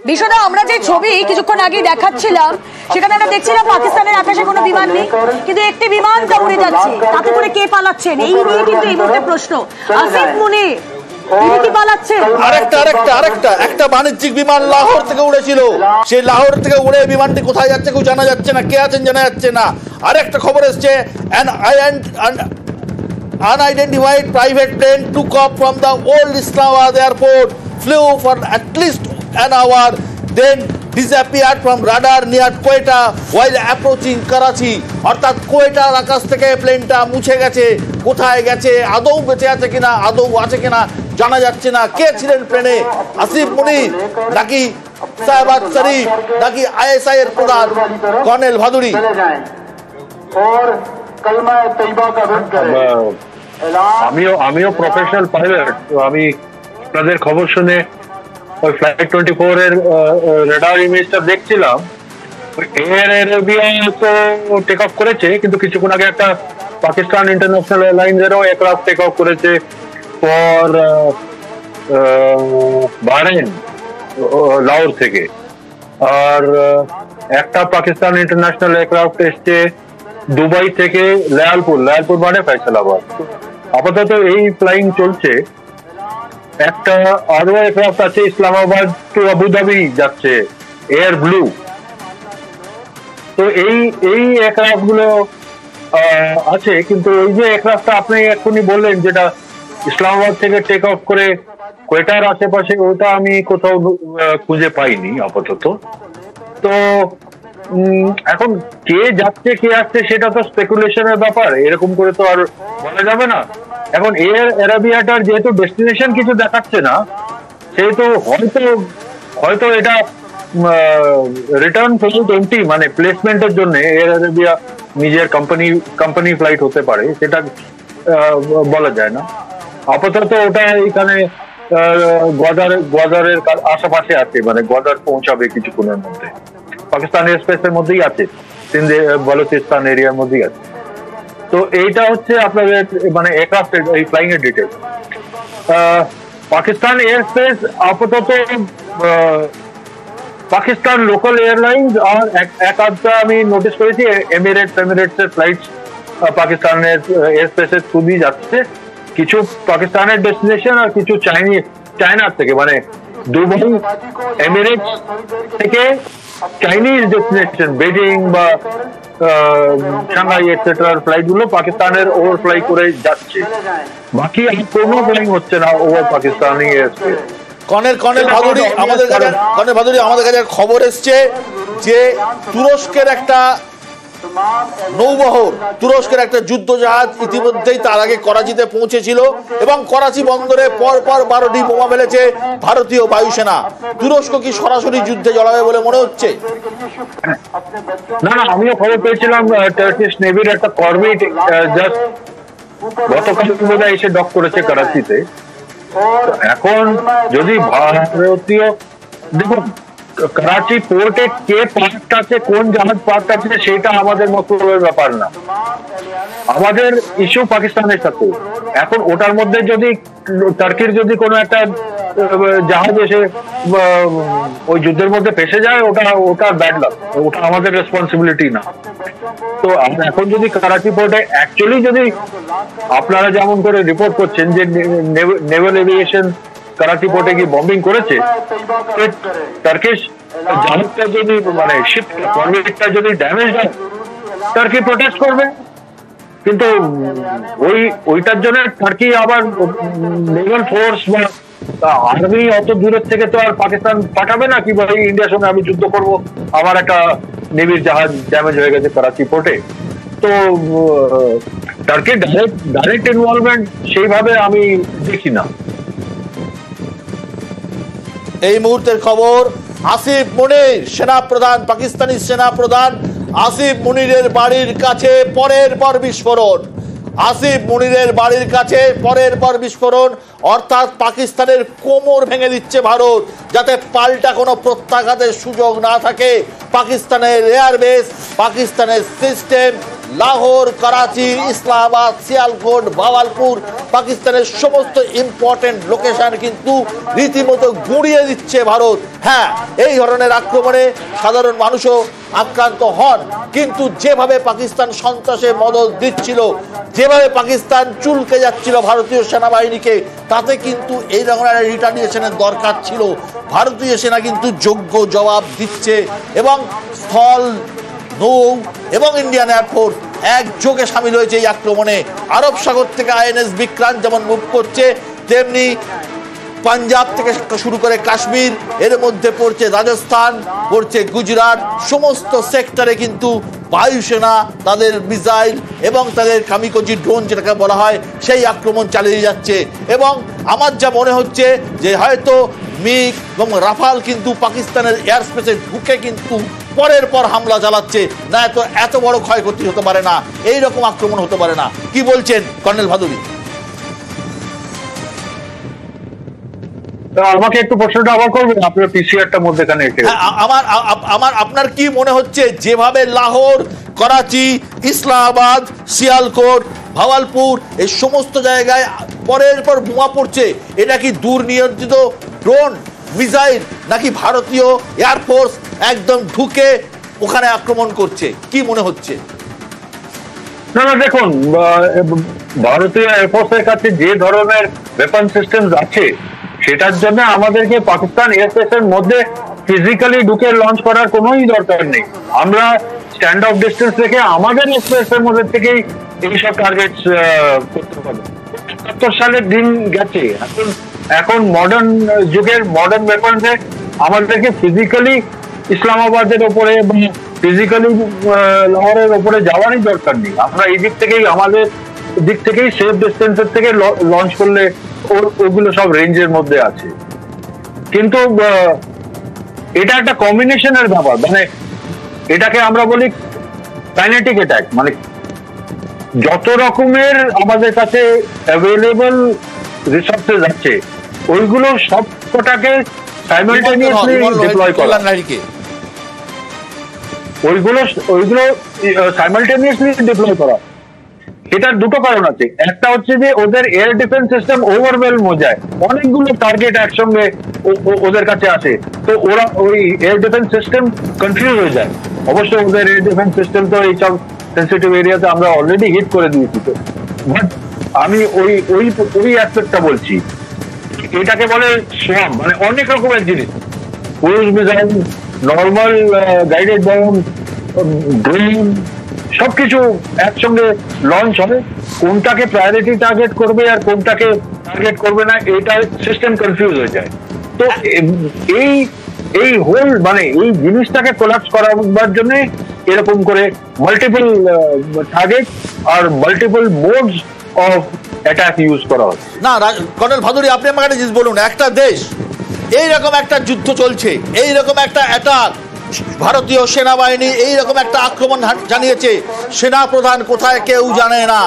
বিশদা, আমরা যে ছবি কিছুক্ষণ আগে দেখাচ্ছিলাম সেখানে আমরা দেখছিলাম পাকিস্তানের আকাশে কোনো বিমান নেই, কিন্তু একটি বিমান তা উড়ে যাচ্ছে। তাতে করে কে পালাচ্ছেন এই নিয়ে কিন্তু এই মুহূর্তে প্রশ্ন। আসিফ মুনির তিনি কি পালাচ্ছেন? একটা বাণিজ্যিক বিমান লাহোর থেকে উড়েছিল, সেই লাহোর থেকে উড়ে বিমানটি কোথায় যাচ্ছে কেউ জানা যাচ্ছে না, কে আছেন জানা যাচ্ছে না। আরেকটা খবর এসছে, unidentified private plane took off from the old Islamabad airport, flew for at least an hour, then disappeared from radar near Quetta while approaching Karachi. অর্থাৎ কোয়েটার আকাশ থেকে প্লেনটা মুছে গেছে, কোথায় গেছে, আদৌ বেঁচে আছে কিনা, আদৌ আছে কিনা জানা যাচ্ছে না। কে ছিলেন প্লেনে? আসিফ মুনির নাকি শাহবাজ শরীফ নাকি আইএসআই এর প্রধান কর্নেল ভাদুড়ি? আমিও প্রফেশনাল পাইলট, তো আমি আপনাদের খবর শুনে ওই ফ্লাইট 24 এর রেডার ইমেজটা দেখছিলাম। এয়ার আরাবিয়া তো টেক অফ করেছে, কিন্তু কিছুক্ষণ আগে একটা পাকিস্তান ইন্টারন্যাশনাল এয়ারলাইন্সেরও এয়ারক্রাফট টেক অফ করেছে ফর বাহরাইন লাহোর থেকে। আর একটা পাকিস্তান ইন্টারন্যাশনাল এয়ারক্রাফট এসছে দুবাই থেকে লালপুর মানে ফয়সালাবাদ। আপাতত এই ফ্লাইং চলছে। একটা আরো এয়ারক্রাফট আছে ইসলামাবাদ টু আবুধাবি যাচ্ছে, এয়ার ব্লু। তো এই এয়ারক্রাফট গুলো আছে, কিন্তু ওই যে এয়ারক্রাফটটা আপনি এক্ষুনি বললেন যেটা ইসলামাবাদ থেকে টেক অফ করে কোয়েটার আশেপাশে, ওটা আমি কোথাও খুঁজে পাইনি আপাতত। তো এখন কে যাচ্ছে কে আসছে সেটা তো স্পেকুলেশনের ব্যাপার, এরকম করে তো আর বলা যাবে না। এখন এয়ার আরাবিয়াটার যেহেতু ডেস্টিনেশন কিছু দেখাচ্ছে না, সেহেতু হয়তো এটা রিটার্ন ফ্লাইট এমটি, মানে প্লেসমেন্টের জন্য এয়ার আরাবিয়া নিজের কোম্পানি ফ্লাইট হতে পারে, সেটা বলা যায় না। আপাতত ওটা এখানে গদারের আশেপাশে আছে, মানে গদার পৌঁছাবে কিছুক্ষণের মধ্যে। পাকিস্তান এয়ার স্পেসের মধ্যেই আছে, বালুচিস্তান এরিয়ার মধ্যেই আছে। তো এইটা হচ্ছে আপনাদের মানে এয়ারক্রাফটের এই ফ্লাইং এর ডিটেলস। পাকিস্তান এয়ার স্পেস আপাতত পাকিস্তান লোকাল এয়ারলাইন্স আর এক আধটা আমি নোটিস করেছি এমিরেটস এর ফ্লাইট পাকিস্তানের এয়ার স্পেসের খুবই যাচ্ছে। কিছু পাকিস্তানের ডেস্টিনেশন আর কিছু চায়নার থেকে, মানে দুবাই এমিরেটস থেকে চাইনিজ ডেস্টিনেশন বেজিং বা সাংহাই এটসেট্রার ফ্লাইট গুলো পাকিস্তানের ওভারফ্লাই করে যাচ্ছে। বাকি কোনো ফ্লাইং হচ্ছে না over Pakistani air space. Colonel Bhaduri, আমাদের কাছে খবর এসছে যে তুরস্কের একটা নৌবহর, তুরস্কের একটা যুদ্ধ জাহাজ ইতিমধ্যেই তার আগে করাচিতে পৌঁছেছিল এবং করাচি বন্দরে পরপর 12টি বোমা ফেলেছে ভারতীয় বায়ুসেনা। তুরস্ক কি সরাসরি যুদ্ধে জড়াবে বলে মনে হচ্ছে? না, আমিও খবর পেয়েছিলাম টার্কিশ নেভির একটা কর্ভেট জাস্ট গতকাল বোধহয় এসে ডক করেছে করাচিতে। এখন যদি ভারতীয়, দেখুন করাচি পোর্টে কে পার্ট আছে, কোন জাহাজ পার্ট আছে, সেটা আমাদের মতলবের ব্যাপার না। আমাদের ইস্যু পাকিস্তানের সাথে। এখন ওটার মধ্যে যদি টার্কির যদি কোনো একটা জাহাজ এসে ওই যুদ্ধের মধ্যে ফেসে যায়, ওটা ব্যাড লাক, ওটা আমাদের রেসপন্সিবিলিটি না। তো এখন যদি করাচি পোর্টে অ্যাকচুয়ালি যদি আপনারা যেমন করে রিপোর্ট করছেন যে নেভাল এভিয়েশন করাচি পোর্টে কি বম্বিং করেছে, টার্কিশ জাহাজটা যদি মানে শিপটা কর্ভেটটা যদি ড্যামেজ হয়, টার্কি প্রোটেস্ট করবে। কিন্তু ওইটার জন্য টার্কি আবার নেভাল ফোর্স বা আর্মি অত দূরের থেকে তো আর পাকিস্তান পাঠাবে না কি বলে ইন্ডিয়ার সঙ্গে আমি যুদ্ধ করব, আমার একটা নেভির জাহাজ ড্যামেজ হয়ে গেছে করাচি পোর্টে। তো টার্কির ডাইরেক্ট ইনভলভমেন্ট সেইভাবে আমি দেখি না। এই মুহূর্তের খবর, আসিফ মুনির সেনাপ্রধান, পাকিস্তানি সেনাপ্রধান আসিফ মুনিরের বাড়ির কাছে পরের পর বিস্ফোরণ। আসিফ মুনিরের বাড়ির কাছে পরের পর বিস্ফোরণ, অর্থাৎ পাকিস্তানের কোমর ভেঙে দিচ্ছে ভারত, যাতে পাল্টা কোনো প্রত্যাঘাতের সুযোগ না থাকে। পাকিস্তানের এয়ারবেস, পাকিস্তানের সিস্টেম লাহোর, করাচি, ইসলামাবাদ, সিয়ালকোট, ভাওয়ালপুর, পাকিস্তানের সমস্ত ইম্পর্টেন্ট লোকেশন কিন্তু রীতিমতো গুঁড়িয়ে দিচ্ছে ভারত। হ্যাঁ, এই ধরনের আক্রমণে সাধারণ মানুষও আক্রান্ত হন, কিন্তু যেভাবে পাকিস্তান সন্ত্রাসে মদদ দিচ্ছিল, যেভাবে পাকিস্তান চুলকে যাচ্ছিল ভারতীয় সেনাবাহিনীকে, তাতে কিন্তু এই ধরনের রিটালিয়েশনের দরকার ছিল। ভারতীয় সেনা কিন্তু যোগ্য জবাব দিচ্ছে এবং স্থল, নৌ এবং ইন্ডিয়ান এয়ারফোর্স একযোগে সামিল হয়েছে এই আক্রমণে। আরব সাগর থেকে আইএনএস বিক্রান্ত যেমন মুভ করছে, তেমনি পাঞ্জাব থেকে শুরু করে কাশ্মীর, এর মধ্যে পড়ছে রাজস্থান, পড়ছে গুজরাট, সমস্ত সেক্টরে কিন্তু বায়ুসেনা তাদের মিসাইল এবং তাদের কামিকজি ড্রোন যেটাকে বলা হয় সেই আক্রমণ চালিয়ে যাচ্ছে। এবং আমার যা মনে হচ্ছে যে হয়তো মিগ এবং রাফাল কিন্তু পাকিস্তানের এয়ার স্পেসে ঢুকে কিন্তু পরের পর হামলা চালাচ্ছে, না তো এত বড় ক্ষয়ক্ষতি হতে পারে না, এই রকম আক্রমণ হতে পারে না। কি বলছেন কর্নেল ভাদুরী? আমাকে একটু প্রশ্নটা আবার করবেন, আপনার পিসিআরটা মধ্যেখানে আপনার কি মনে হচ্ছে যেভাবে লাহোর, করাচি, ইসলামাবাদ, সিয়ালকোট, ভাওয়ালপুর এই সমস্ত জায়গায় পরের পর বোমা পড়ছে, এটা কি দূর নিয়ন্ত্রিত ড্রোন, মিসাইল, নাকি ভারতীয় এয়ারফোর্স একদম ঢুকে ওখানে আক্রমণ করছে? কি মনে হচ্ছে? না, দেখুন, ভারতীয় এয়ারফোর্সের কাছে যে ধরনের ওয়েপন সিস্টেম আছে সেটার জন্য আমাদেরকে পাকিস্তান এয়ারস্পেস এর মধ্যে ফিজিক্যালি ঢুকে লঞ্চ করার কোনোই দরকার নেই। আমরা স্ট্যান্ড অফ ডিস্টেন্স থেকে আমাদের এয়ারস্পেস এর মধ্যে থেকেই এইসব টার্গেট করতে পারবো। ৭৭ সালের দিন গেছে, এখন মডার্ন যুগের মডার্ন ওয়েপনসে আমাদেরকে ফিজিক্যালি ইসলামাবাদের ওপরে এবং ফিজিক্যালি লাহোরের ওপরে যাওয়ারই দরকার নেই। আমরা এই দিক থেকেই, আমাদের দিক থেকেই সেফ ডিস্টেন্সের থেকে লঞ্চ করলে ওগুলো সব রেঞ্জের মধ্যে আছে। কিন্তু এটা একটা কম্বিনেশনের ব্যাপার, মানে এটাকে আমরা বলি কাইনেটিক অ্যাটাক, মানে যত রকমের আমাদের কাছে অ্যাভেলেবল রিসোর্সেস আছে ওইগুলো সবকটাকে সাইমালটেনিয়াসলি ডিপ্লয় করা, ওইগুলো সাইমালটেনিয়াসলি ডিপ্লয় করা। এটার দুটো কারণ আছে। একটা হচ্ছে যে ওদের এয়ার ডিফেন্স সিস্টেম ওভারওয়েলম হয়ে যায়, অনেকগুলো টার্গেট একসঙ্গে ওদের কাছে আসে, তো ওরা ওই এয়ার ডিফেন্স সিস্টেম কনফিউজ হয়ে যায়। অবশ্যই ওদের এয়ার ডিফেন্স সিস্টেম তো এইসব সেন্সিটিভ এরিয়াতে আমরা অলরেডি হিট করে দিয়েছি, তো বাট আমি ওই অ্যাসপেক্টটা বলছি। এটাকে বলে সোয়াম, মানে অনেক রকমের জিনিস, cruise missile, normal guided bomb, drone, সবকিছু একসঙ্গে লঞ্চ হবে। কোনটাকে প্রায়োরিটি টার্গেট করবে আর কোনটাকে টার্গেট করবে না, এটা সিস্টেম কনফিউজ হয়ে যায়। তো এই হোল, মানে এই জিনিসটাকে কোলাপস করাবার জন্য এরকম করে মাল্টিপল টার্গেট আর multiple modes of attack use করা হচ্ছে। না কর্নেল ভাদুরী, আপনি আমাকে একটা জিনিস বলুন, একটা দেশ এইরকম একটা যুদ্ধ চলছে, এইরকম একটা অ্যাটাক, ভারতীয় সেনাবাহিনী এইরকম একটা আক্রমণ জানিয়েছে, সেনা প্রধান কোথায় কেউ জানে না।